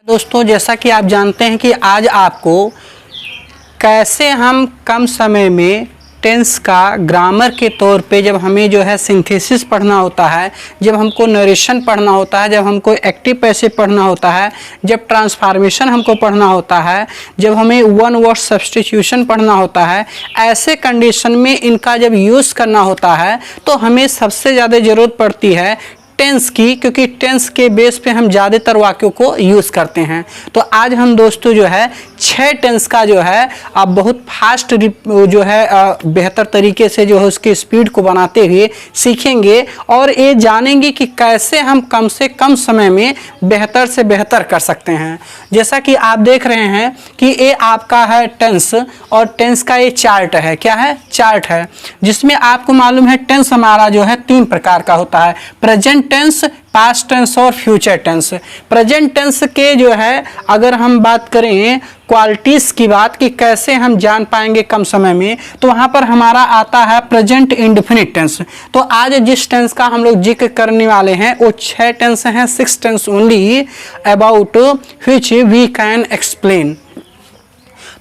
दोस्तों, जैसा कि आप जानते हैं कि आज आपको कैसे हम कम समय में टेंस का ग्रामर के तौर पे जब हमें जो है सिंथेसिस पढ़ना होता है, जब हमको नरेशन पढ़ना होता है, जब हमको एक्टिव पैसिव पढ़ना होता है, जब ट्रांसफॉर्मेशन हमको पढ़ना होता है, जब हमें वन वर्ड सब्स्टिट्यूशन पढ़ना होता है, ऐसे कंडीशन में इनका जब यूज़ करना होता है तो हमें सबसे ज़्यादा ज़रूरत पड़ती है टेंस की, क्योंकि टेंस के बेस पे हम ज़्यादातर वाक्यों को यूज़ करते हैं। तो आज हम दोस्तों जो है 6 टेंस का जो है अब बहुत फास्ट जो है बेहतर तरीके से जो है उसकी स्पीड को बनाते हुए सीखेंगे और ये जानेंगे कि कैसे हम कम से कम समय में बेहतर से बेहतर कर सकते हैं। जैसा कि आप देख रहे हैं कि ये आपका है टेंस और टेंस का ये चार्ट है। क्या है? चार्ट है, जिसमें आपको मालूम है टेंस हमारा जो है 3 प्रकार का होता है, प्रेजेंट टेंस, पास्ट टेंस और फ्यूचर टेंस। प्रेजेंट टेंस के जो है अगर हम बात करें क्वालिटीज़ की बात कि कैसे हम जान पाएंगे कम समय में, तो वहाँ पर हमारा आता है प्रेजेंट इंडेफिनिट टेंस। तो आज जिस टेंस का हम लोग जिक्र करने वाले हैं वो 6 टेंस हैं, 6 tenses only about which we can explain.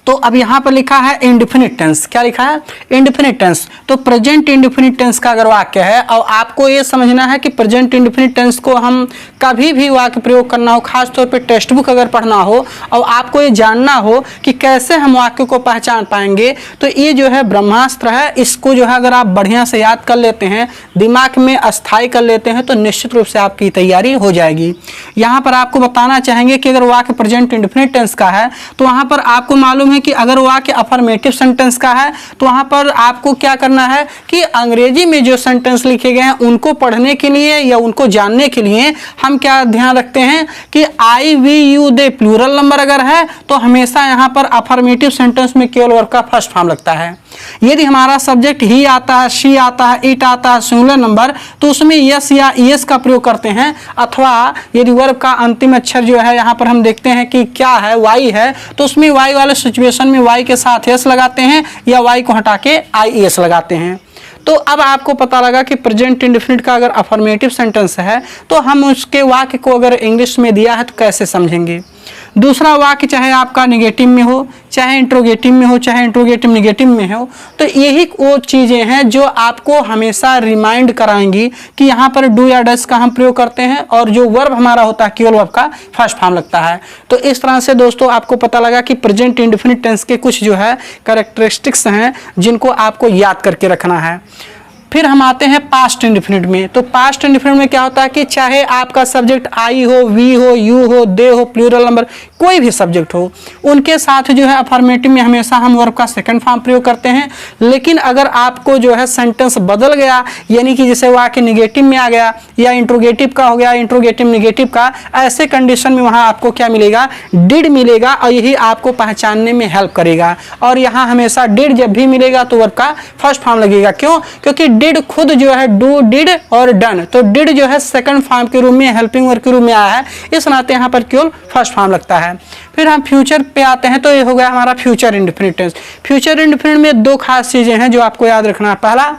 तो अब यहाँ पर लिखा है इंडेफिनिट टेंस। क्या लिखा है? Indefinite tense. तो प्रेजेंट इंडेफिनिट टेंस का अगर वाक्य है और आपको ये समझना है कि प्रेजेंट इंडेफिनिट टेंस को हम कभी भी वाक्य प्रयोग करना हो, खास तौर पे टेक्स्ट बुक अगर पढ़ना हो और आपको ये जानना हो कि कैसे हम वाक्य को पहचान पाएंगे, तो ये जो है ब्रह्मास्त्र है। इसको जो है अगर आप बढ़िया से याद कर लेते हैं, दिमाग में अस्थायी कर लेते हैं, तो निश्चित रूप से आपकी तैयारी हो जाएगी। यहाँ पर आपको बताना चाहेंगे कि अगर वाक्य प्रेजेंट इंडेफिनिट टेंस का है तो वहाँ पर आपको मालूम कि अगर वाक्य अफर्मेटिव सेंटेंस का है तो वहां पर आपको क्या करना है कि अंग्रेजी में जो सेंटेंस लिखे गए हैं उनको पढ़ने के लिए या उनको जानने के लिए हम क्या ध्यान रखते हैं कि I we you they plural number अगर है तो हमेशा यहां पर अफर्मेटिव सेंटेंस में केवल वर्ब का फर्स्ट फॉर्म लगता है। यदि हमारा सब्जेक्ट ही आता है, शी आता है, इट आता है, सिंगुलर नंबर, तो उसमें यस या ईएस का प्रयोग करते हैं। अथवा यदि वर्ब का अंतिम अक्षर जो है यहाँ पर हम देखते हैं कि क्या है, वाई है, तो उसमें वाई वाले सिचुएशन में वाई के साथ एस लगाते हैं या वाई को हटा के आई एस लगाते हैं। तो अब आपको पता लगा कि प्रेजेंट इंडेफिनिट का अगर अफर्मेटिव सेंटेंस है तो हम उसके वाक्य को अगर इंग्लिश में दिया है तो कैसे समझेंगे। दूसरा वाक्य चाहे आपका नेगेटिव में हो, चाहे इंट्रोगेटिव में हो, चाहे इंट्रोगेटिव नेगेटिव में हो, तो यही वो चीज़ें हैं जो आपको हमेशा रिमाइंड कराएंगी कि यहाँ पर डू या डस का हम प्रयोग करते हैं और जो वर्ब हमारा होता है केवल वर्ब का फर्स्ट फॉर्म लगता है। तो इस तरह से दोस्तों आपको पता लगा कि प्रेजेंट इंडेफिनिट टेंस के कुछ जो है कैरेक्टरिस्टिक्स हैं जिनको आपको याद करके रखना है। फिर हम आते हैं पास्ट इंडेफिनिट में। तो पास्ट इंडेफिनिट में क्या होता है कि चाहे आपका सब्जेक्ट आई हो, वी हो, यू हो, दे हो, प्लूरल नंबर कोई भी सब्जेक्ट हो, उनके साथ जो है अफर्मेटिव में हमेशा हम वर्ब का सेकंड फॉर्म प्रयोग करते हैं। लेकिन अगर आपको जो है सेंटेंस बदल गया, यानी कि जैसे वाक्य निगेटिव में आ गया या इंट्रोगेटिव का हो गया, इंट्रोगेटिव निगेटिव का, ऐसे कंडीशन में वहाँ आपको क्या मिलेगा? डिड मिलेगा और यही आपको पहचानने में हेल्प करेगा। और यहाँ हमेशा डिड जब भी मिलेगा तो वर्ब का फर्स्ट फॉर्म लगेगा। क्यों? क्योंकि डिड खुद जो है डू, डिड और डन, तो डिड जो है सेकंड फॉर्म के रूप में, हेल्पिंग वर्ब के रूप में आया है, इस नाते यहाँ पर केवल फर्स्ट फॉर्म लगता है। फिर हम फ्यूचर पे आते हैं, तो ये हो गया हमारा future indefinite tense. Future indefinite में 2 खास चीजें हैं जो आपको याद रखना है। पहला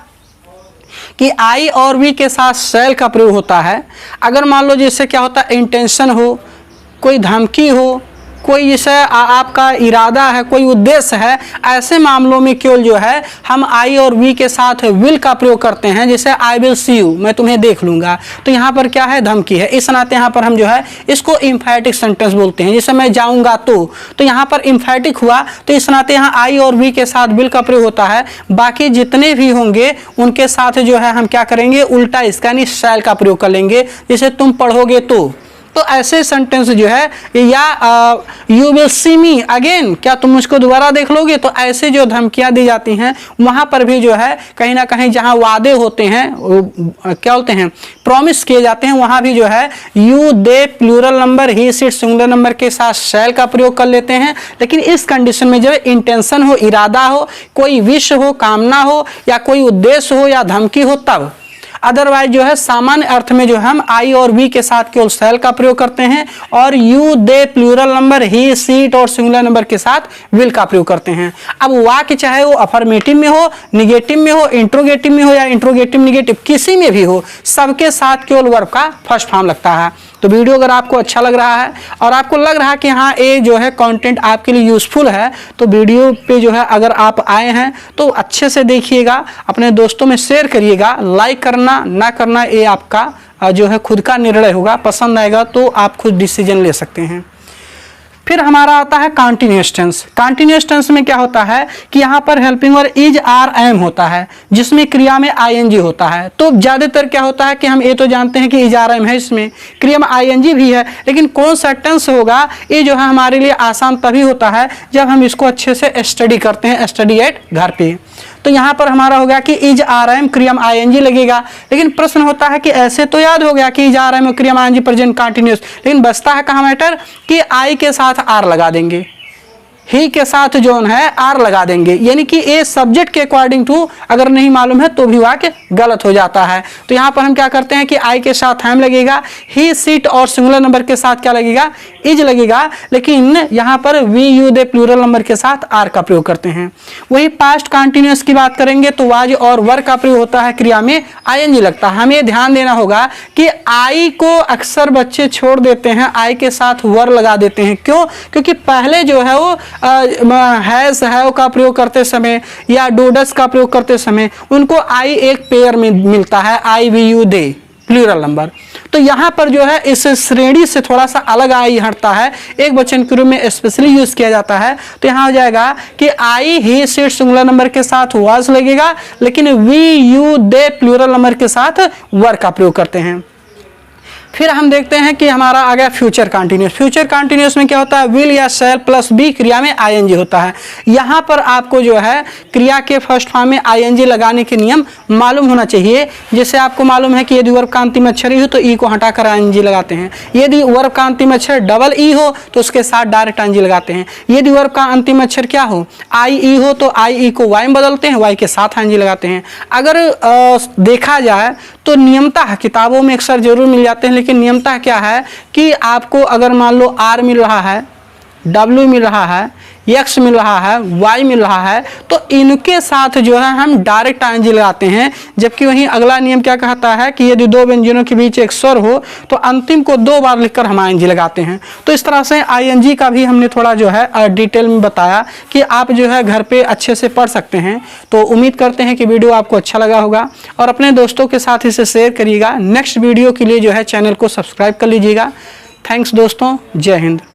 कि आई और वी के साथ शैल का प्रयोग होता है। अगर मान लो जैसे क्या होता है, इंटेंशन हो, कोई धमकी हो, कोई जैसे आपका इरादा है, कोई उद्देश्य है, ऐसे मामलों में केवल जो है हम आई और वी के साथ विल का प्रयोग करते हैं। जैसे आई विल सी यू, मैं तुम्हें देख लूंगा, तो यहाँ पर क्या है? धमकी है। इस नाते यहाँ पर हम जो है इसको इम्फैटिक सेंटेंस बोलते हैं। जैसे मैं जाऊँगा तो यहाँ पर इम्फैटिक हुआ, तो इस नाते यहाँ आई और वी के साथ विल का प्रयोग होता है। बाकी जितने भी होंगे उनके साथ जो है हम क्या करेंगे? उल्टा इसका यानी शैल का प्रयोग कर लेंगे। जैसे तुम पढ़ोगे तो ऐसे सेंटेंस जो है, या you will see me again, क्या तुम मुझको दोबारा देख लोगे, तो ऐसे जो धमकियां दी जाती हैं वहां पर भी जो है कहीं ना कहीं जहां वादे होते हैं, क्या बोलते हैं, प्रॉमिस किए जाते हैं, वहां भी जो है you, they, plural number, he, she, singular number के साथ शैल का प्रयोग कर लेते हैं। लेकिन इस कंडीशन में जो है इंटेंशन हो, इरादा हो, कोई विश हो, कामना हो, या कोई उद्देश्य हो या धमकी हो, तब अदरवाइज जो है सामान्य अर्थ में जो हम आई और वी के साथ केवल शैल का प्रयोग करते हैं, और you they plural number he she it और सिंगुलर नंबर के साथ विल का प्रयोग करते हैं। अब वाक्य चाहे वो अफर्मेटिव में हो, निगेटिव में हो, इंट्रोगेटिव में हो या इंट्रोगेटिव निगेटिव किसी में भी हो, सबके साथ केवल वर्ब का फर्स्ट फॉर्म लगता है। तो वीडियो अगर आपको अच्छा लग रहा है और आपको लग रहा है कि हाँ ये जो है कंटेंट आपके लिए यूज़फुल है, तो वीडियो पे जो है अगर आप आए हैं तो अच्छे से देखिएगा, अपने दोस्तों में शेयर करिएगा। लाइक करना ना करना ये आपका जो है खुद का निर्णय होगा, पसंद आएगा तो आप खुद डिसीजन ले सकते हैं। फिर हमारा आता है कॉन्टिन्यूअस टेंस। कॉन्टिन्यूअस टेंस में क्या होता है कि यहाँ पर helping verb is are am होता है, जिसमें क्रिया में आईएनजी होता है। तो ज़्यादातर क्या होता है कि हम ये तो जानते हैं कि इज आर एम है, इसमें क्रिया में आईएनजी भी है, लेकिन कौन सा टेंस होगा ये जो है हमारे लिए आसान तभी होता है जब हम इसको अच्छे से स्टडी करते हैं, स्टडी एट घर पे। तो यहाँ पर हमारा हो गया कि इज आर एम क्रिया में आईएनजी लगेगा, लेकिन प्रश्न होता है कि ऐसे तो याद हो गया कि इज आर एम क्रिया में आईएनजी प्रेजेंट कंटिन्यूअस, लेकिन बचता है कहाँ मैटर कि आई के साथ आर लगा देंगे, ही के साथ जो है आर लगा देंगे, यानी कि ये सब्जेक्ट के अकॉर्डिंग टू अगर नहीं मालूम है तो भी वाक्य गलत हो जाता है। तो यहाँ पर हम क्या करते हैं कि आई के साथ हैम लगेगा, ही सीट और सिंगुलर नंबर के साथ क्या लगेगा, इज लगेगा, लेकिन यहाँ पर we you they plural number के साथ आर का प्रयोग करते हैं। वही पास्ट कंटिन्यूअस की बात करेंगे तो वाज और वर का प्रयोग होता है, क्रिया में आईएनजी लगता है। हमें ध्यान देना होगा कि आई को अक्सर बच्चे छोड़ देते हैं, आई के साथ वर लगा देते हैं। क्यों? क्योंकि पहले जो है वो हैज हैव का प्रयोग करते समय या डोडस का प्रयोग करते समय उनको आई एक पेयर में मिलता है, I we you they plural number. तो यहाँ पर जो है इस श्रेणी से थोड़ा सा अलग आई हटता है, एक वचन के रूप में स्पेशली यूज किया जाता है। तो यहाँ हो जाएगा कि I he she it singular number के साथ वाज लगेगा, लेकिन we you they plural number के साथ वर का प्रयोग करते हैं। फिर हम देखते हैं कि हमारा आ गया फ्यूचर कंटिन्यूअस। फ्यूचर कंटिन्यूअस में क्या होता है, विल या शैल प्लस बी क्रिया में आईएनजी होता है। यहाँ पर आपको जो है क्रिया के फर्स्ट फॉर्म में आईएनजी लगाने के नियम मालूम होना चाहिए। जैसे आपको मालूम है कि यदि वर्ब का अंतिम अक्षर ई हो तो ई को हटाकर आईएनजी लगाते हैं, यदि वर्ब का अंतिम अक्षर डबल ई हो तो उसके साथ डायरेक्ट आईएनजी लगाते हैं, यदि वर्ब का अंतिम अक्षर क्या हो आई ई हो तो आई ई को वाई में बदलते हैं, वाई के साथ आईएनजी लगाते हैं। अगर देखा जाए तो नियमतः किताबों में अक्सर जरूर मिल जाते हैं, लेकिन नियमतः क्या है कि आपको अगर मान लो आर मिल रहा है, डब्ल्यू मिल रहा है, एक्स मिल रहा है, वाई मिल रहा है, तो इनके साथ जो है हम डायरेक्ट आईएनजी लगाते हैं। जबकि वहीं अगला नियम क्या कहता है कि यदि दो व्यंजनों के बीच एक स्वर हो तो अंतिम को दो बार लिखकर हम आईएनजी लगाते हैं। तो इस तरह से आईएनजी का भी हमने थोड़ा जो है डिटेल में बताया कि आप जो है घर पे अच्छे से पढ़ सकते हैं। तो उम्मीद करते हैं कि वीडियो आपको अच्छा लगा होगा और अपने दोस्तों के साथ इसे शेयर करिएगा। नेक्स्ट वीडियो के लिए जो है चैनल को सब्सक्राइब कर लीजिएगा। थैंक्स दोस्तों, जय हिंद।